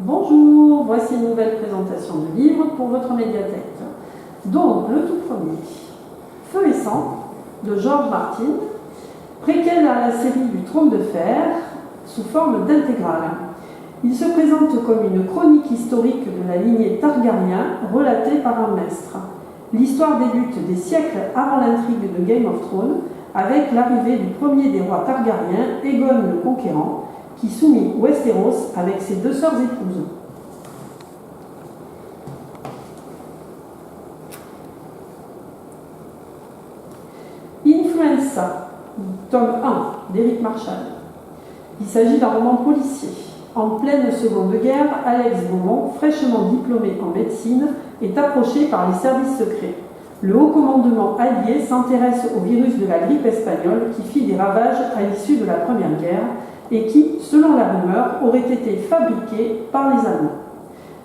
Bonjour, voici une nouvelle présentation de livre pour votre médiathèque. Donc, le tout premier, Feu et sang, de George Martin, préquel à la série du Trône de Fer, sous forme d'intégrale. Il se présente comme une chronique historique de la lignée Targaryen, relatée par un maître. L'histoire débute des siècles avant l'intrigue de Game of Thrones, avec l'arrivée du premier des rois Targaryens, Aegon le Conquérant, qui soumit Westeros avec ses deux sœurs épouses. Influenza, tome 1, d'Éric Marchal. Il s'agit d'un roman policier. En pleine Seconde Guerre, Alex Beaumont, fraîchement diplômé en médecine, est approché par les services secrets. Le haut commandement allié s'intéresse au virus de la grippe espagnole qui fit des ravages à l'issue de la Première Guerre et qui, selon la rumeur, aurait été fabriqué par les Allemands.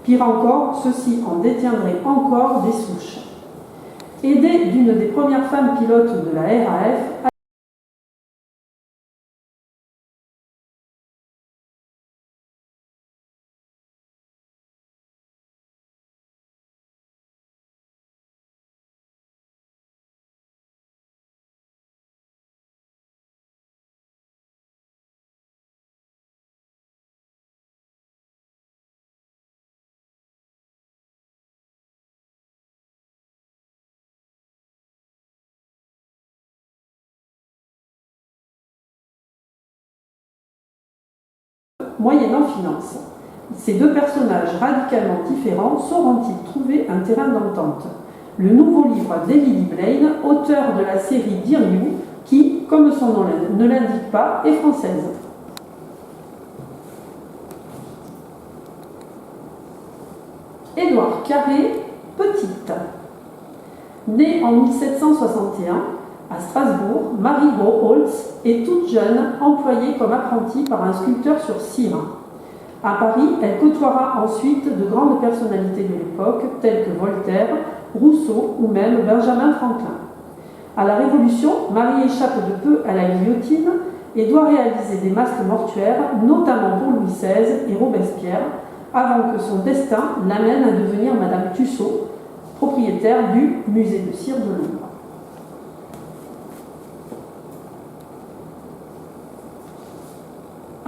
Pire encore, ceux-ci en détiendraient encore des souches. Aidé d'une des premières femmes pilotes de la RAF, moyennant finance. Ces deux personnages radicalement différents sauront-ils trouver un terrain d'entente? Le nouveau livre d'Emily Blaine, auteure de la série Dear You, qui, comme son nom ne l'indique pas, est française. Édouard Carré, petite. Née en 1761 à Strasbourg, Marie Groholtz est toute jeune employée comme apprentie par un sculpteur sur cire. À Paris, elle côtoiera ensuite de grandes personnalités de l'époque, telles que Voltaire, Rousseau ou même Benjamin Franklin. À la Révolution, Marie échappe de peu à la guillotine et doit réaliser des masques mortuaires, notamment pour Louis XVI et Robespierre, avant que son destin l'amène à devenir Madame Tussaud, propriétaire du musée de cire de Londres.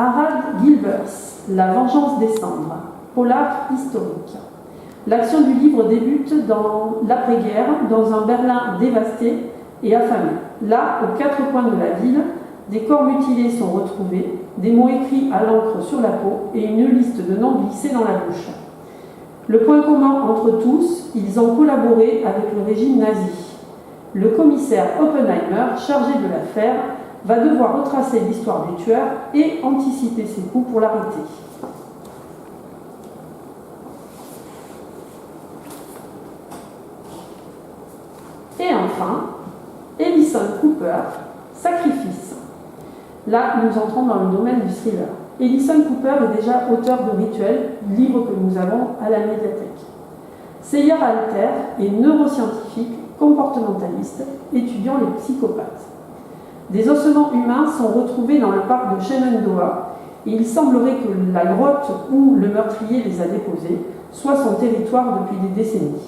Harald Gilbers, La vengeance des cendres, polar historique. L'action du livre débute dans l'après-guerre, dans un Berlin dévasté et affamé. Là, aux quatre coins de la ville, des corps mutilés sont retrouvés, des mots écrits à l'encre sur la peau et une liste de noms glissés dans la bouche. Le point commun entre tous, ils ont collaboré avec le régime nazi. Le commissaire Oppenheimer, chargé de l'affaire, va devoir retracer l'histoire du tueur et anticiper ses coups pour l'arrêter. Et enfin, Ellison Cooper, Sacrifice. Là, nous entrons dans le domaine du thriller. Ellison Cooper est déjà auteur de Rituel, livre que nous avons à la médiathèque. Seyer Alter est neuroscientifique, comportementaliste, étudiant les psychopathes. Des ossements humains sont retrouvés dans le parc de Shenandoah et il semblerait que la grotte où le meurtrier les a déposés soit son territoire depuis des décennies.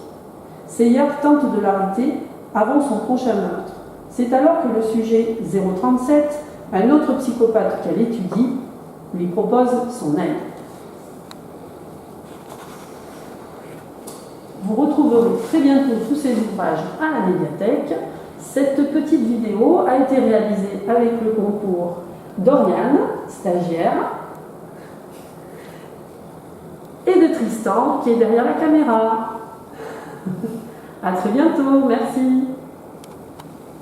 Seyer tente de l'arrêter avant son prochain meurtre. C'est alors que le sujet 037, un autre psychopathe qu'elle étudie, lui propose son aide. Vous retrouverez très bientôt tous ces ouvrages à la médiathèque. Cette petite vidéo a été réalisée avec le concours d'Oriane, stagiaire, et de Tristan, qui est derrière la caméra. À très bientôt, merci.